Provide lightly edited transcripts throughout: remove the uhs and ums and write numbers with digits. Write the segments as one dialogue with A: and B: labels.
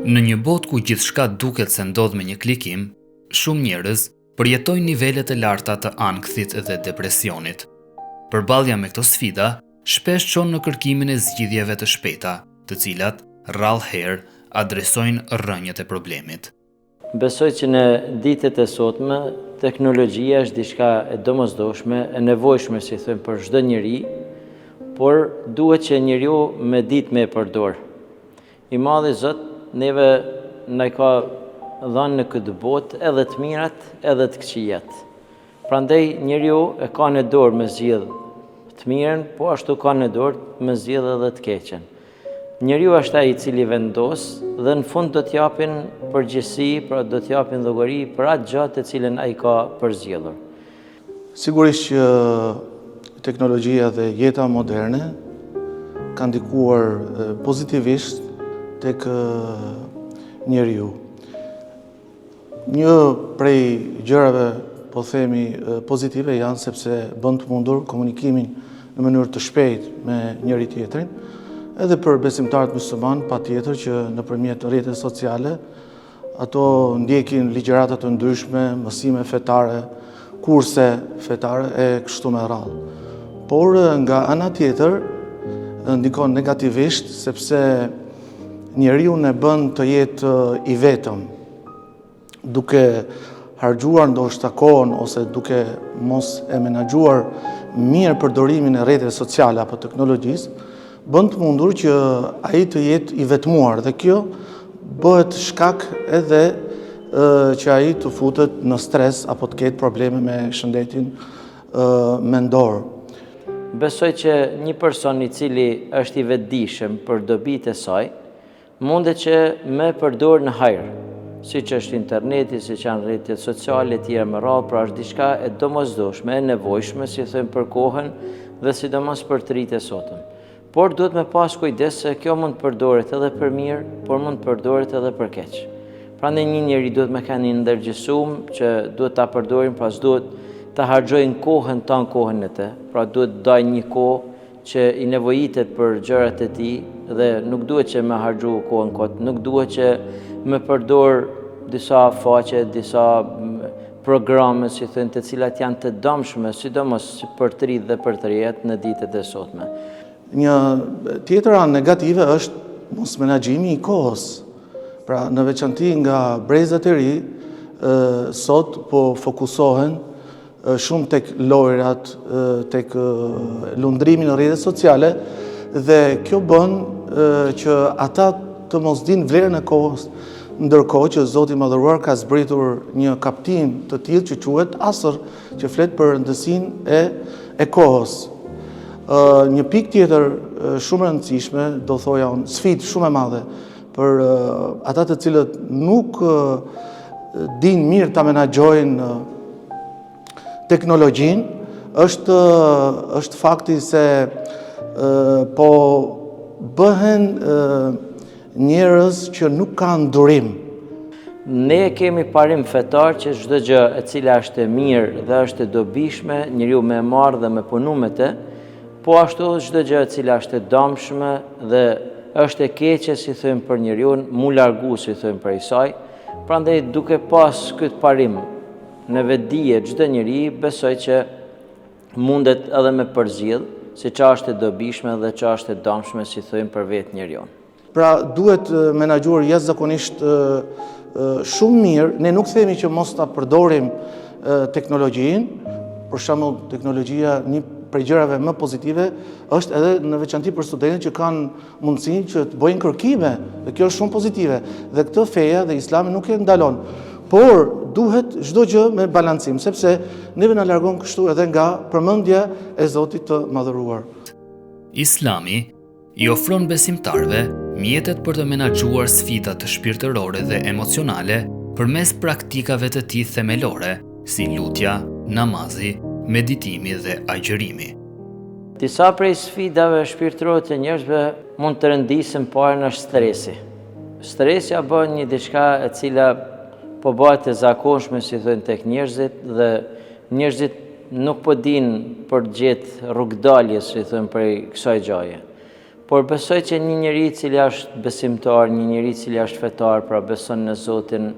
A: Në një botë ku gjithçka duket se ndodh me një klikim, shumë njerëz përjetojnë nivelet e larta të ankthit dhe depresionit. Përballja me këto sfida shpesh çon në kërkimin e zgjidhjeve të shpejta, të cilat rrallëherë adresojnë rrënjët e problemit.
B: Besoj që në ditët e sotme teknologjia është diçka e domosdoshme, e nevojshme, si thënë, për çdo njeri, por duhet që njeriu me ditë me e përdor. I Madhi Zot neve na ka dhënë në këtë botë edhe të mirat, edhe të këqijat. Prandaj njeriu e ka në dorë me zgjidh të mirën, po ashtu ka në dorë me zgjidh edhe të keqen. Njeriu është ai i cili vendos dhe në fund do t'japin përgjegjësi, pra do t'japin llogari për atë gjë të cilën ai ka përzgjedhur.
C: Sigurisht që teknologjia dhe jeta moderne ka ndikuar pozitivisht tek njeriu. Një prej gjërave, po themi, pozitive janë sepse bën të mundur komunikimin në mënyrë të shpejtë me njëri tjetrin, edhe për besimtarët musliman, patjetër që nëpërmjet rrjeteve sociale ato ndjekin ligjërata të ndryshme, mësime fetare, kurse fetare e kështu me radhë. Por nga ana tjetër ndikon negativisht sepse njeriu ne bën të jetë i vetëm, duke harxhuar ndoshta kohën ose duke mos e menaxhuar mirë përdorimin e rrjeteve sociale apo teknologjisë, bën të mundur që ai të jetë i vetmuar dhe kjo bëhet shkak edhe që ai të futet në stres apo të ketë probleme me shëndetin mendor.
B: Besoj që një person i cili është i vetëdijshëm për dobitë e saj, mundet që me përdor në hajër, siç është interneti, siç janë rrjetet sociale e tjera me radhë, pra është diçka e domosdoshme, e nevojshme, si thënë, për kohën dhe sidomos për të rritë e sotëm. Por duhet me pas kujdes se kjo mund të përdoret edhe për mirë, por mund të përdoret edhe për keq. Prandaj një njeri duhet me kanë një ndërgjegjësim që duhet ta përdorin, pra duhet ta harxojnë kohën tonë, kohën e të, pra duhet të dajnë një kohë që i nevojitet për gjërat e tij dhe nuk duhet që me harxhu kohën kot, nuk duhet që me përdor disa faqe, disa programe, si thënë, të cilat janë të dëmshme, sidomos për të rinj dhe për të rinjt në ditët e sotme.
C: Një tjetër anë negative është mos menaxhimi i kohës. Pra në veçanti nga brezat e ri sot po fokusohen shumë tek lojrat, tek lundrimi në rrjetet sociale dhe kjo bën që ata të mos dinë vlerën e kohës, ndërkohë që Zoti i Madhëruar ka zbritur një kaptin të tillë që quhet asr, që flet për rëndësinë e kohës. Një pikë tjetër shumë e rëndësishme, do thoja unë, sfidë shumë e madhe për ata të cilët nuk dinë mirë ta menaxhojnë teknologjinë, është fakti se po bëhen njerëz që nuk kanë durim.
B: Ne kemi parim fetar që çdo gjë e cila është e mirë dhe është e dobishme, njeriu me marrë dhe me punu me të, po ashtu çdo gjë e cila është e dëmshme dhe është e keqe, si thënë, për njeriu, mu largu, si thënë, prej saj. Prandaj duke pas këtë parim në vetdije çdo njeri, besoj që mundet edhe me përzgjedh se çfarë është e dobishme dhe çfarë është e dëmshme, si thënë, për vetë njeriu.
C: Pra duhet menaxhuar jashtëzakonisht shumë mirë. Ne nuk themi që mos ta përdorim teknologjinë. Për shembull, teknologjia, një prej gjërave më pozitive është edhe në veçanti për studentët që kanë mundësinë që të bëjnë kërkime, dhe kjo është shumë pozitive. Dhe këtë feja dhe Islami nuk e ndalon. Por duhet çdo gjë me balancim, sepse neve na largon kështu edhe nga përmendja e Zotit të Madhëruar.
A: Islami i ofron besimtarve mjetet për të menaxhuar sfidat shpirtërore dhe emocionale përmes praktikave të tij themelore, si lutja, namazi, meditimi dhe agjërimi.
B: Disa prej sfidave shpirtërore të njerëzve mund të rëndisen parë është stresi. Stresi bën një diçka e cila po bëhet e zakonshme, si thënë, tek njerëzit dhe njerëzit nuk po dinë për gjetë rrugdalje, si thënë, prej kësaj gjaje. por besoj që një njeri cili është besimtar, një njeri cili është fetar, pra beson në Zotin,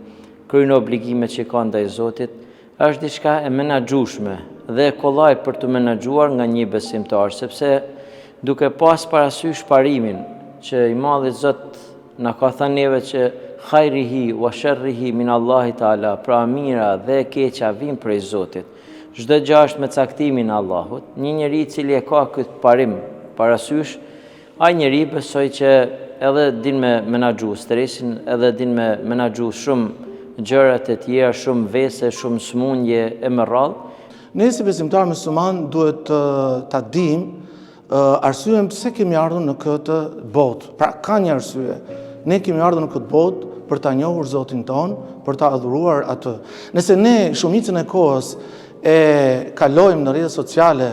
B: kryen obligimet që ka ndaj Zotit, është diçka e menaxhueshme dhe e kollaj për të menaxhuar nga një besimtar, sepse duke pas parasysh parimin që i Madhi Zot na ka thënë neve që khajrihi wa sharrihi min Allahi Taala, pra mira dhe e keqja vijnë prej Zotit. Çdo gjë është me caktimin e Allahut. Një njeri i cili e ka këtë parim parasysh, ai njeri besoj që edhe din me menaxhu stresin, edhe din me menaxhu shumë gjërat e tjera, shumë vese, shumë smundje e më radh.
C: Ne si besimtar musliman duhet ta dimë arsyen pse kemi ardhur në këtë botë. Pra ka një arsye. Ne kemi ardhur në këtë botë për ta njohur Zotin ton, për ta adhuruar atë. Nëse ne shumicën e kohës e kalojmë në rrjetet sociale,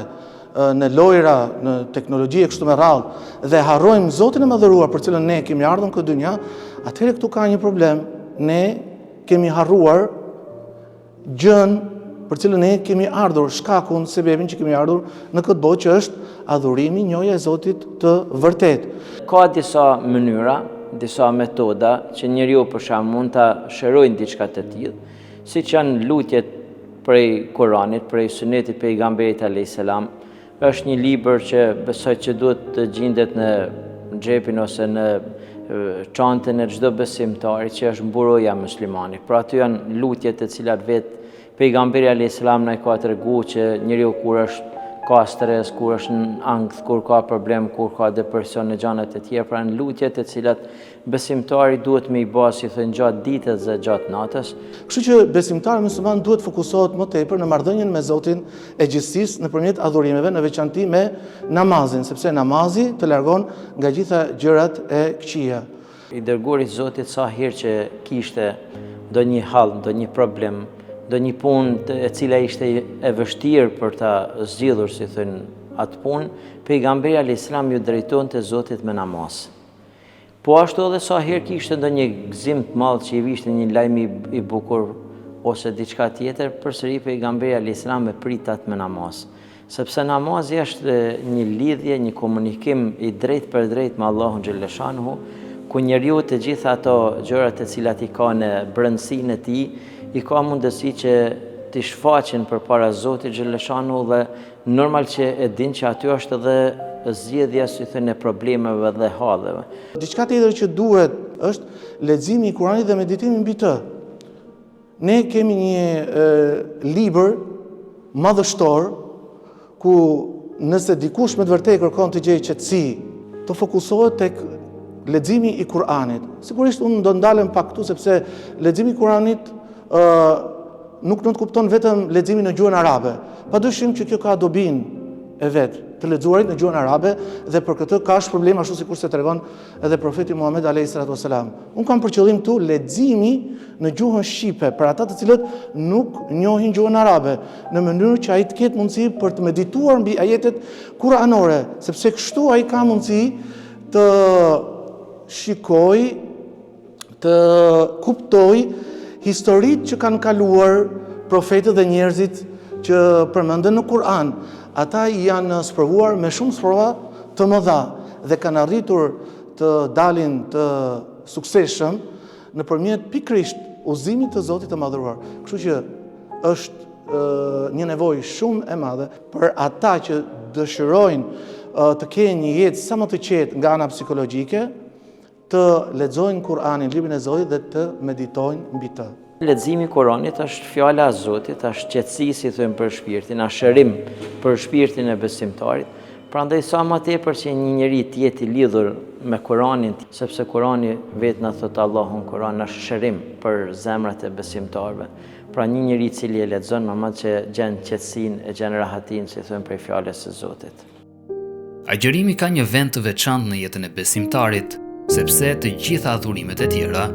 C: në lojra, në teknologji e kështu me radhë dhe harrojmë Zotin e madhëruar për cilën ne kemi ardhur në këtë dynja, atëherë këtu ka një problem. Ne kemi harruar gjën për cilën ne kemi ardhur, shkakun, sebebin që kemi ardhur në këtë botë, që është adhurimi, njohja e Zotit të vërtet.
B: Ka disa mënyra, disa metoda që njeriu për shembull mund ta shërojnë diçka të tillë, siç janë lutjet prej Kuranit, prej Sunetit pejgamberit alayhis salam. Është një libër që besoj që duhet të gjendet në xhepin ose në çantën e çdo besimtari, që është mburoja e muslimanit. Pra aty janë lutjet të cilat vetë pejgamberi alayhis salam na ka treguar që njeriu kur është ka stres, kur është në ankth, kur ka problem, kur ka depresion e gjanat e tjera, pra në lutjet e cilat besimtari duhet me i bë, si thënë, gjatë ditës dhe gjatë natës.
C: Kështu që besimtari musliman duhet fokusohet më tepër në marrëdhënien me Zotin e gjithësisë nëpërmjet adhurimeve, në veçanti me namazin, sepse namazi të largon nga gjitha gjërat e këqija.
B: I dërguari i Zotit sa herë që kishte ndonjë hall, ndonjë problem, ndonjë punë e cila ishte e vështirë për ta zgjidhur, si thënë, atë punë, pejgamberi alayhis salam ju drejtonte Zotit me namaz. Po ashtu edhe sa herë kishte ndonjë gëzim të madh që i vishte një lajm i bukur ose diçka tjetër, përsëri pejgamberi alayhis salam e pritat me namaz. Sepse namazi është një lidhje, një komunikim i drejt për drejt me Allahun xhaleshanuhu, ku njeriu të gjitha ato gjërat e cilat i ka në brendësinë e tij, i ka mundësi që t'i shfaqen përpara Zotit xhaleshanuhu, dhe normal që e din që aty është edhe zgjedhja, si thënë, e problemeve dhe halleve.
C: Diçka tjetër që duhet është leximi i Kuranit dhe meditimi mbi të. Ne kemi një libër madhështor ku nëse dikush me të vërtetë kërkon të gjejë qetësi, të fokusohet tek leximi i Kuranit. Sigurisht unë do ndalem pak këtu sepse leximi i Kuranit nuk të kupton vetëm leximin në gjuhën arabe. Padyshim që kjo ka dobinë e vet të lexuarit në gjuhën arabe, dhe për këtë ka problem, ashtu sikur se tregon edhe profeti Muhammed alayhis salam. Unë kam për qëllim këtu leximi në gjuhën shqipe për ata të cilët nuk njohin gjuhën arabe, në mënyrë që ai të ketë mundësi për të medituar mbi ajetet kuranore, sepse kështu ai ka mundësi të shikojë, të kuptojë historitë që kanë kaluar profetët dhe njerëzit që përmenden në Kur'an. Ata janë sprovuar me shumë sprova të mëdha dhe kanë arritur të dalin të suksesshëm nëpërmjet pikërisht udhëzimit të Zotit të Madhëruar. Kështu që është një nevojë shumë e madhe për ata që dëshirojnë të kenë një jetë sa më të qetë nga ana psikologjike, të lexojnë Kur'anin, librin e Zotit, dhe të meditojnë mbi të.
B: Leximi i Kuranit është fjala e Zotit, është qetësi, si thënë, për shpirtin, është shërim për shpirtin e besimtarit. Prandaj sa më tepër që një njeri të jetë i lidhur me Kuranin, sepse Kurani vetë na thot Allahu në Kuran, është shërim për zemrat e besimtarëve. Pra një njeri i cili e lexon, normal që gjen qetësinë e gjen rahatinë, si thënë, prej fjalës së Zotit.
A: Agjërimi ka një vend të veçantë në jetën e besimtarit, sepse të gjitha adhurimet e tjera,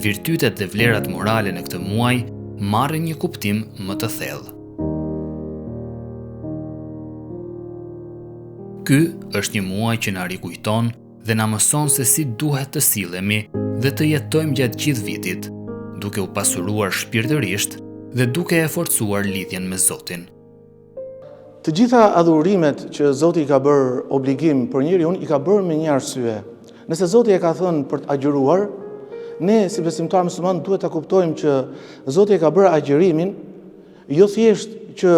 A: virtytet dhe vlerat morale në këtë muaj marrin një kuptim më të thellë. Ky është një muaj që na rikujton dhe na mëson se si duhet të sillemi dhe të jetojmë gjatë gjithë vitit, duke u pasuruar shpirtërisht dhe duke e forcuar lidhjen me Zotin.
C: Të gjitha adhurimet që Zoti i ka bërë obligim për njeriu i ka bërë me një arsye. Nëse Zoti e ka thënë për të agjëruar, ne si besimtar musliman duhet ta kuptojmë që Zoti e ka bërë agjërimin jo thjesht që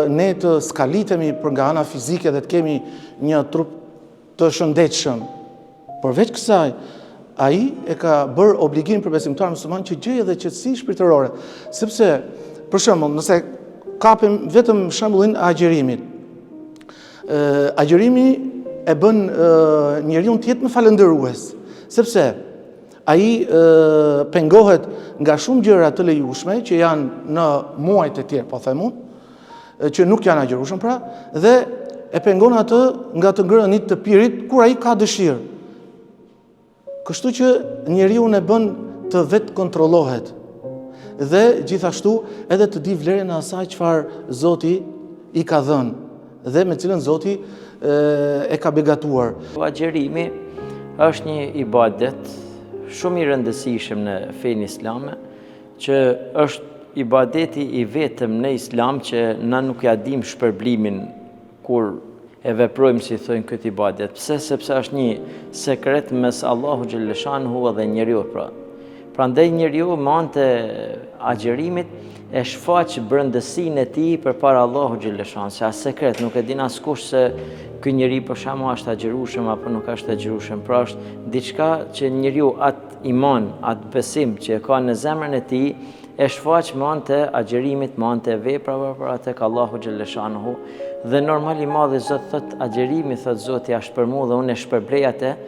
C: ne të skalitemi për nga ana fizike dhe të kemi një trup të shëndetshëm. Përveç kësaj, ai e ka bërë obligim për besimtar musliman që gjejë edhe qetësi shpirtërore, sepse për shembull, nëse kapim vetëm shembullin e agjerimit. Agjerimi e bën njeriu të jetë më falëndërues, sepse ai pengohet nga shumë gjëra të lejushme që janë në muajt e tjerë, po them unë, që nuk janë agjerueshëm pra, dhe e pengon atë nga të ngrënit të pirit kur ai ka dëshirë. Kështu që njeriu e bën të vetë kontrollohet dhe gjithashtu edhe të di vlerën e asaj çfarë Zoti i ka dhënë dhe me cilën Zoti e ka begatuar.
B: Agjerimi është një ibadet shumë i rëndësishëm në fenë islame, që është ibadeti i vetëm në islam që na nuk ja dim shpërblimin kur e veprojmë si thojnë këtë ibadet. Pse? Sepse është një sekret mes Allahu xhaleshanhu dhe njeriu pra. Prandaj njeriu me anë të agjerimit e shfaq brëndësinë e tij përpara Allahu xhaleshanhu, se as sekret nuk e din askush se ky njeri për shembull është agjerueshëm apo nuk është agjerueshëm. Pra është diçka që njeriu atë iman, atë besim që e ka në zemrën e tij e shfaq me anë të agjerimit, me anë të veprave për tek Allahu xhaleshanhu. Dhe normali madhi Zot thot agjerimi, thot Zoti është për mua dhe unë e shpërblej atë.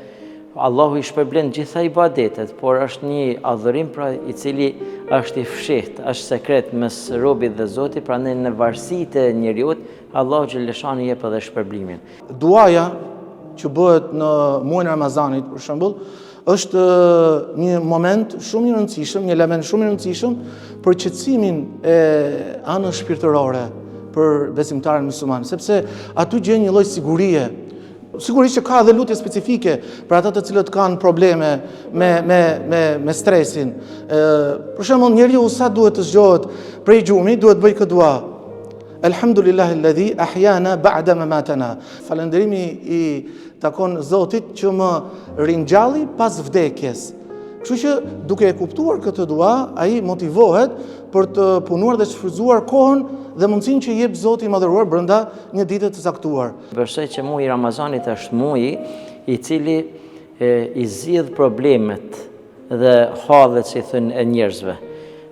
B: Allahu i shpërblen gjitha ibadetet, por është një adhurim pra i cili është i fshehtë, është sekret mes robit dhe Zotit, prandaj në varësitë e njeriu Allahu xhaleshanhu jep edhe shpërblimin.
C: Duaja që bëhet në muajin e Ramazanit, për shembull, është një moment shumë i rëndësishëm, një element shumë i rëndësishëm për qetësimin e anës shpirtërore për besimtarin musliman, sepse aty gjen një lloj sigurie. Sigurisht që ka edhe lutje specifike për ata të cilët kanë probleme me stresin. Për shembull, njeriu sa duhet të zgjohet prej gjumit, duhet bëj këtë dua. Elhamdulillahi alladhi ahyana ba'da mamatana. Falënderimi i takon Zotit që më ringjalli pas vdekjes. Kështu që duke e kuptuar këtë dua, ai motivohet për të punuar dhe shfrytzuar kohën dhe mundësinë që jep Zoti i madhëruar brenda një dite të caktuar.
B: Besoj që muaji i Ramazanit është muaji i cili i zgjidh problemet dhe hallet si thënë e njerëzve.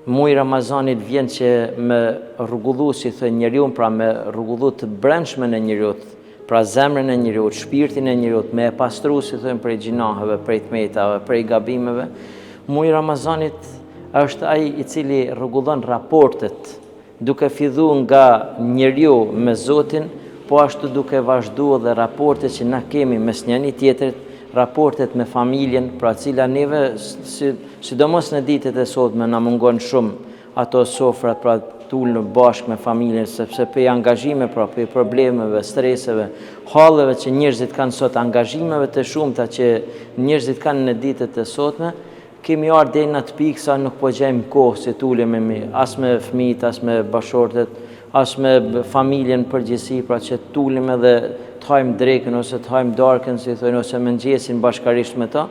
B: Muaji i Ramazanit vjen që me rregullu si thënë njeriu, pra me rregullu të brendshmën e njeriu, pra zemrën e njeriu, shpirtin e njeriu, me e pastru si thënë prej gjinaheve, prej tmetave, prej gabimeve. Muaji i Ramazanit është ai i cili rregullon raportet, duke filluar nga njeriu me Zotin, po ashtu duke vazhduar dhe raportet që na kemi mes njëri tjetrit, raportet me familjen, pra cila neve, sidomos në ditët e sotme, na mungon shumë ato sofrat, pra tulë bashkë me familjen, sepse pe angazhime, pra pe problemeve, streseve, halleve që njerëzit kanë sot, angazhimeve të shumta që njerëzit kanë në ditët e sotme, kemi ardhur deri në atë pikë sa nuk po gjejmë kohë se tulemi as me fëmijët, as me bashortet, as me familjen përgjithësi, pra që tulem edhe të hajmë drekën ose të hajmë darkën, si thonë, ose mëngjesin bashkarisht me ta.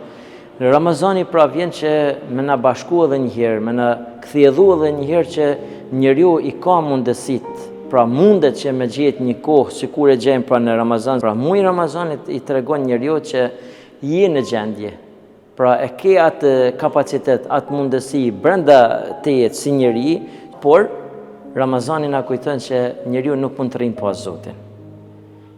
B: Ramazani pra vjen që me na bashku edhe një herë, me na kthjellë edhe një herë që njeriu i ka mundësitë, pra mundet që me gjetë një kohë sikur e gjejmë pra në Ramazan. Pra muaji i Ramazanit i tregon njeriu që je në gjendje. Pra e ke atë kapacitet, atë mundësi brenda teje si njeri, por Ramazani na kujton që njeriu nuk mund të rrinë pa Zotin.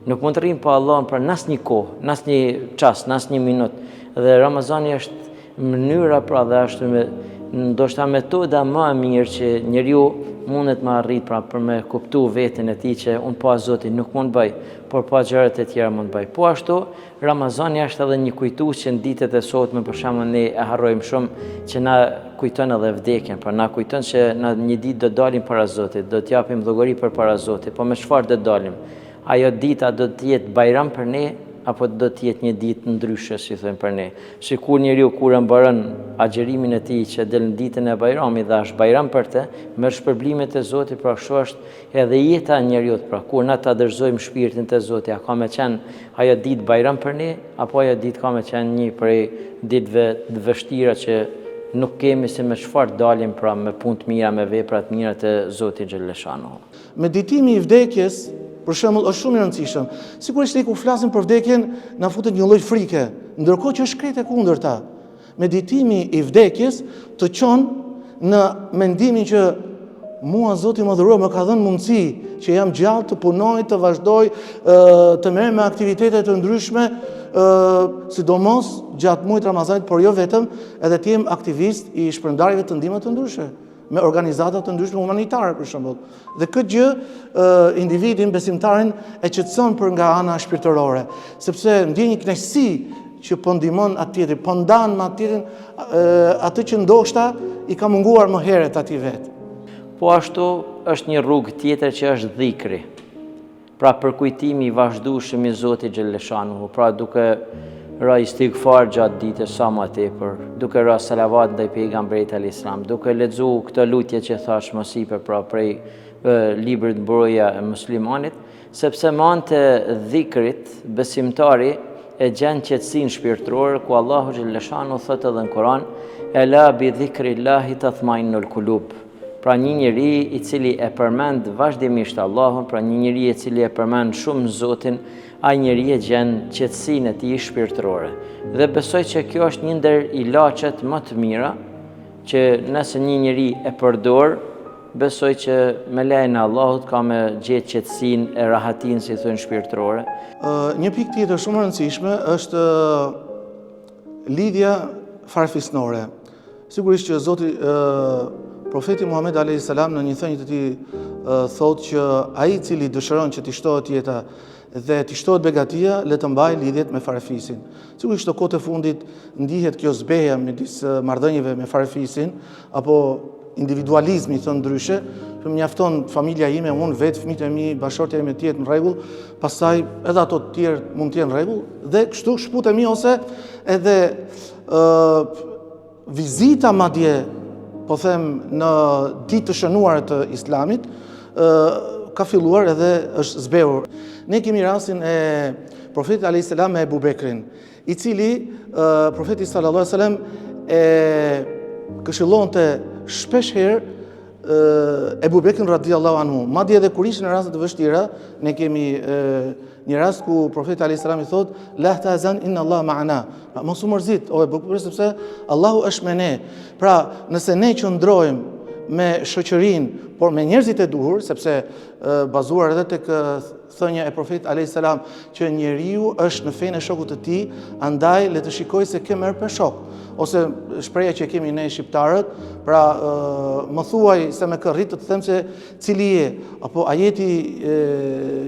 B: Nuk mund të rrinë pa Allahun për asnjë kohë, asnjë çast, asnjë minutë. Dhe Ramazani është mënyra pra dhe është ndoshta metoda më e mirë që njeriu mundet me arrit pra për me kuptu veten e tij që unë pa Zotin nuk mund bëj, por pa gjërat e tjera mund bëj. Po ashtu Ramazani është edhe një kujtues që në ditët e sotme për shembull ne e harrojmë shumë, që na kujton edhe vdekjen, pra na kujton se na një ditë do dalim para Zotit, do t'japim llogari përpara Zotit, po me çfarë do dalim? Ajo dita do të jetë bajram për ne, apo do të jetë një ditë ndryshe, si thënë për ne. Sikur njeriu kur e mbaron agjerimin e tij që del në ditën e Bajramit dhe është Bajram për të, merr shpërblimet e Zotit, pra kështu është edhe jeta e njeriu, pra kur na ta dorëzojmë shpirtin te Zoti, a ka më qenë ajo ditë Bajram për ne, apo ajo ditë ka më qenë një prej ditëve të vështira që nuk kemi se me çfarë dalim, pra me punë të mira, me vepra të mira të Zotit xhaleshano.
C: Meditimi i vdekjes, për shembull, është shumë i rëndësishëm. Sigurisht kur flasim për vdekjen, na futet një lloj frike, ndërkohë që është krejt e kundërta. Meditimi i vdekjes të çon në mendimin që mua Zoti më dhuroi, më ka dhënë mundësi që jam gjallë të punoj, të vazhdoj, të merrem me aktivitete të ndryshme, sidomos gjatë muajit Ramazanit, por jo vetëm, edhe të jem aktivist i shpërndarjeve të ndihmave të ndryshme, me organizata të ndryshme humanitare për shembull. Dhe këtë gjë individin, besimtarin e qetëson për nga ana shpirtërore, sepse ndjen një kënaqësi që po ndihmon atë tjetrin, po ndan me atë tjetrin atë që ndoshta i ka munguar më herët atij vet.
B: Po ashtu është një rrugë tjetër që është dhikri. Pra përkujtimi i vazhdueshëm i Zotit xhaleshanu, pra duke ra istighfar gjatë ditës sa më tepër, duke ra salavat ndaj pejgamberit alayhis salam, duke lexuar këtë lutje që thash më sipër, pra prej librit Mbrojtja e muslimanit, sepse me anë të dhikrit besimtari e gjen qetësinë shpirtërore, ku Allahu xhaleshanu thotë edhe në Kur'an, ela bi dhikrillahi tatma'innul qulub. Pra një njeri i cili e përmend vazhdimisht Allahun, pra një njeri i cili e përmend shumë Zotin, ai njeri e gjen qetësinë e tij shpirtërore. Dhe besoj që kjo është një ndër ilaçet më të mira që nëse një njeri e përdor, besoj që me lejen e Allahut ka me gjetë qetësinë e rahatinë, si thonë, shpirtërore.
C: Një pikë tjetër shumë e rëndësishme është lidhja farefisnore. Sigurisht që Zoti Profeti Muhammed alayhis salam në një thënie të tij thotë që ai i cili dëshiron që t'i shtohet jeta dhe t'i shtohet begatia, le të mbajë lidhjet me farefisin. Sigurisht në kohët e fundit ndihet kjo zbeja midis marrëdhënieve me farefisin apo individualizmi thon ndryshe, që mjafton familja ime, unë vetë, fëmijët e mi, bashkëshortja ime të jetë në rregull, pastaj edhe ato të tjerë mund të jenë në rregull dhe kështu shputemi, ose edhe vizita madje, po them, në ditë të shënuar të Islamit, ka filluar edhe është zbehur. Ne kemi rastin e Profetit alayhis salam me Ebu Bekrin, i cili Profeti sallallahu alaihi wasallam e këshillonte shpesh herë Ebu Bekrin radhiyallahu anhu. Madje edhe kur ishin në raste të vështira, ne kemi një rast ku Profeti alayhis salam i thotë la tahzan inna Allah ma'ana. Mos u mërzit o Ebu Bekr, sepse Allahu është me ne. Pra, nëse ne qëndrojmë me shoqërinë, por me njerëzit e duhur, sepse bazuar edhe tek thënia e Profetit alayhis salam që njeriu është në fenë e shokut të tij, andaj le të shikoj se ke merr për shok. Ose shpreha që kemi ne shqiptarët, pra më thuaj se me kë rrit të them se cili je, apo ajeti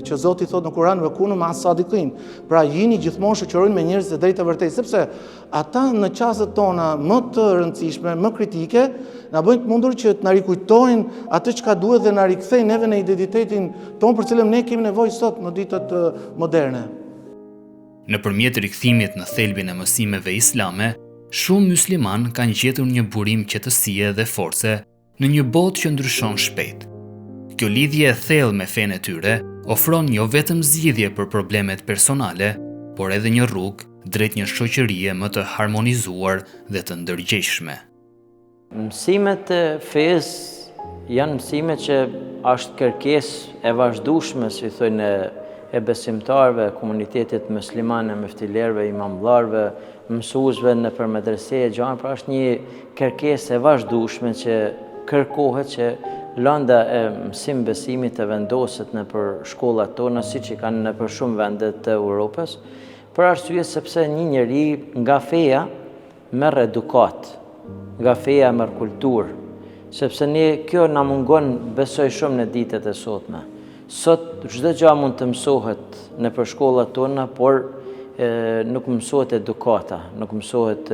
C: që Zoti thot në Kur'an, ve kunu ma sadiqin, pra jini gjithmonë shoqërojnë me njerëz të drejtë vërtet, sepse ata në çastet tona më të rëndësishme, më kritike, na bëjnë të mundur që të na rikujtojnë atë çka duhet dhe na rikthejnë neve në identitetin ton për cilën ne kemi nevojë sot në ditët moderne.
A: Nëpërmjet rikthimit në thelbin e mësimeve islame, shumë musliman kanë gjetur një burim qetësie dhe force në një botë që ndryshon shpejt. Kjo lidhje e thellë me fenë e tyre ofron jo vetëm zgjidhje për problemet personale, por edhe një rrugë drejt një shoqërie më të harmonizuar dhe të ndërgjegjshme.
B: Mësimet e fesë janë mësime që është kërkesë e vazhdueshme, si thonë, e besimtarëve, komunitetit muslimane, meftilerëve, imamllarëve, mësuesve në për medrese e gjana, pra është një kërkesë e vazhdueshme që kërkohet që lënda e mësim besimit të vendoset në për shkollat tona, siç i kanë në për shumë vende të Europës, për arsye sepse një njeri nga feja merr edukat, nga feja merr kulturë, sepse kjo na mungon, besoj, shumë në ditët e sotme. Sot çdo gjë mund të mësohet në për shkollat tona, por nuk mësohet edukata, nuk mësohet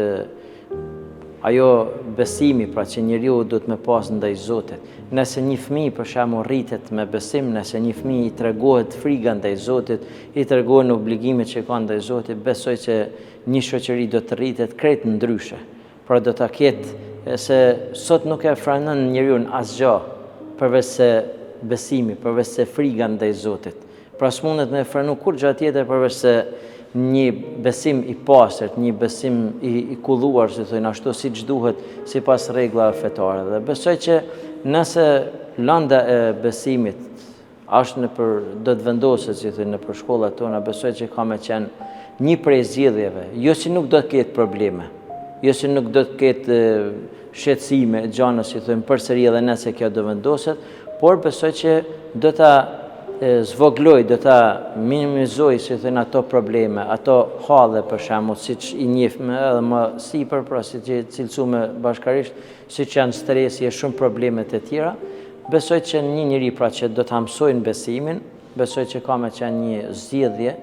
B: ajo besimi pra që njeriu duhet me pas ndaj Zotit. Nëse një fëmijë për shembull rritet me besim, nëse një fëmijë i tregohet friga ndaj Zotit, i tregohen obligimet që ka ndaj Zotit, besoj që një shoqëri do të rritet krejt ndryshe. Pra do ta ketë se sot nuk e franon njeriu asgjë përveç se besimi, përveç se friga ndaj Zotit. Pra s'mundet me frenu kur gjë tjetër përveç se një besim i pastërt, një besim i kulluar, si thonë ashtu siç duhet sipas rregullave fetare. Dhe besoj që nëse lënda e besimit do të vendoset, si thonë, nëpër shkollat tona, besoj që ka me qenë një prej zgjedhjeve, jo që nuk do të ketë probleme, jo që nuk do të ketë shqetësime, gjëra si thonë përsëri edhe nëse kjo do vendoset, por besoj që do ta zvogloj, do ta minimizoj, si thënë, ato probleme, ato halle për shembull, siç i njeh edhe më sipër, pra siç e cilësuar bashkarisht, siç janë stresi e shumë problemet e tjera. Besoj që një njeri pra që do ta mësojnë besimin, besoj që ka me qenë një zgjedhje,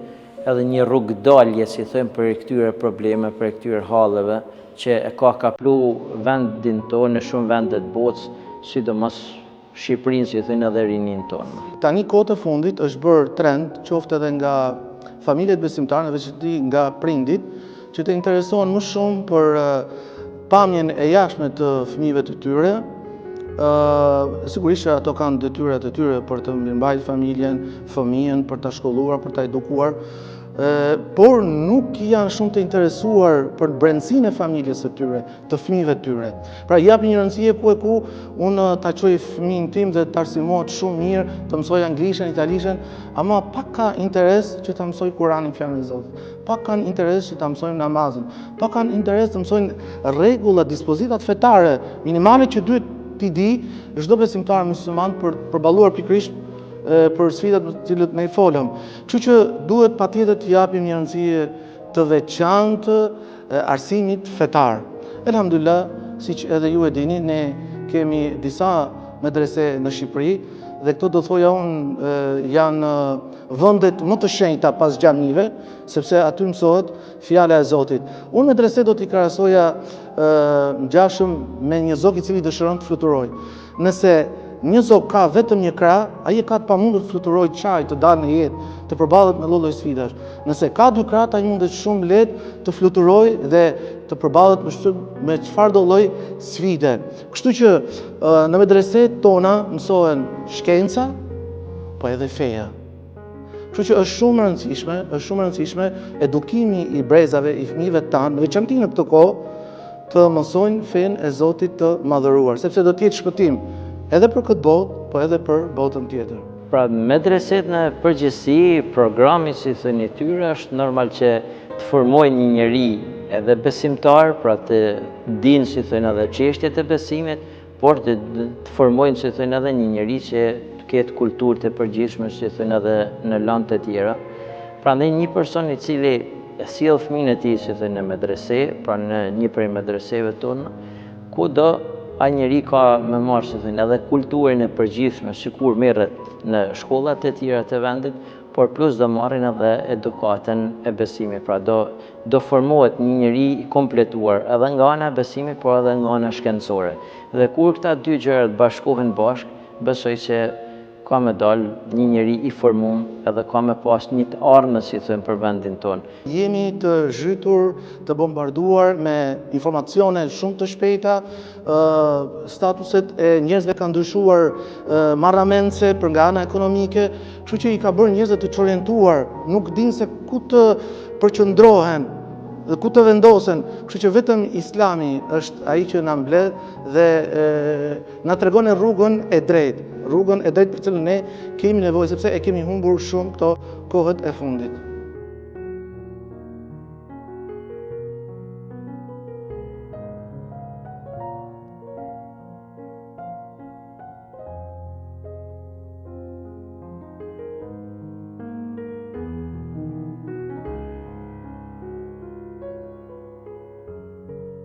B: edhe një rrugë dalje, si thënë, për këtyre probleme, për këtyre halleve që e ka kaplu vendin tonë në shumë vende të botës, sidomos Shqipërinë, si thënë, edhe rinin tonë.
C: Tani kohët e fundit është bërë trend, qoftë edhe nga familjet besimtare, veçanërisht nga prindit, që të interesohen më shumë për pamjen e jashtme të fëmijëve të tyre. Sigurisht ato kanë detyrat e tyre për të mirëmbajtur familjen, fëmijën, për ta shkolluar, për ta edukuar, por nuk janë shumë të interesuar për brendësinë e familjes së tyre, të fëmijëve të tyre. Pra japin një rëndësie ku e ku unë ta çoj fëmijën tim dhe të arsimohet shumë mirë, të mësoj anglishen, italishën, ama pak ka interes që ta mësoj Kur'anin, fjalën e Zotit. Pak kanë interes që ta mësojnë namazin. Pak kanë interes të mësojnë rregulla, dispozitat fetare minimale që duhet t'i di çdo besimtar musliman për përballuar pikërisht për sfidat me të cilët ne i folëm. Kështu që duhet patjetër të japim një rëndësie të veçantë arsimit fetar. Elhamdulillah, siç edhe ju e dini, ne kemi disa medrese në Shqipëri dhe këto do thoja unë janë vendet më të shenjta pas xhamive, sepse aty mësohet fjala e Zotit. Unë medrese do t'i krahasoja ngjashëm me një zog i cili dëshiron të fluturojë. Nëse një zog ka vetëm një krah, ai ka të pamundur të fluturojë çaj, të dalë në jetë, të përballet me lloj sfidash. Nëse ka dy krah, ai mundet shumë lehtë të fluturojë dhe të përballet me çfarëdo lloj sfide. Kështu që në medreset tona mësohen shkenca, po edhe feja. Kështu që është shumë e rëndësishme edukimi i brezave, i fëmijëve tanë, në veçantë në këtë kohë, të mësojnë fenë e Zotit të madhëruar, sepse do të jetë shpëtim edhe për këtë botë, po edhe për botën tjetër.
B: Pra medreset në përgjithësi, programi si thënë i tyre është normal që të formojnë një njeri edhe besimtar, pra të dinë si thënë edhe çështjet e besimit, por të formojnë si thënë edhe një njeri që të ketë kulturë të përgjithshme si thënë edhe në lante të tjera. Prandaj një person i cili sjell fëmijën e tij si thënë në medrese, pra në një prej medreseve tonë, kudo ai njeri ka me marrë si thënë edhe kulturën e përgjithshme, sikur merret në shkollat e tjera të vendit, por plus do marrin edhe edukatën e besimit. Pra do formohet një njeri i kompletuar edhe nga ana e besimit, por edhe nga ana shkencore. Dhe kur këta dy gjërat bashkohen bashkë, besoj që ka me dalë një njeri i formuar edhe ka me pas një të ardhmë, si thënë, për vendin tonë.
C: Jemi të zhytur, të bombarduar me informacione shumë të shpejta, statuset e njerëzve kanë ndryshuar marramendse për nga ana ekonomike, kështu që i ka bërë njerëzve të çorientuar, nuk dinë se ku të përqendrohen dhe ku të vendosen. Kështu që vetëm Islami është ai që na mbledh dhe na tregon rrugën e drejtë, për cilën ne kemi nevojë, sepse e kemi humbur shumë këto kohët e fundit.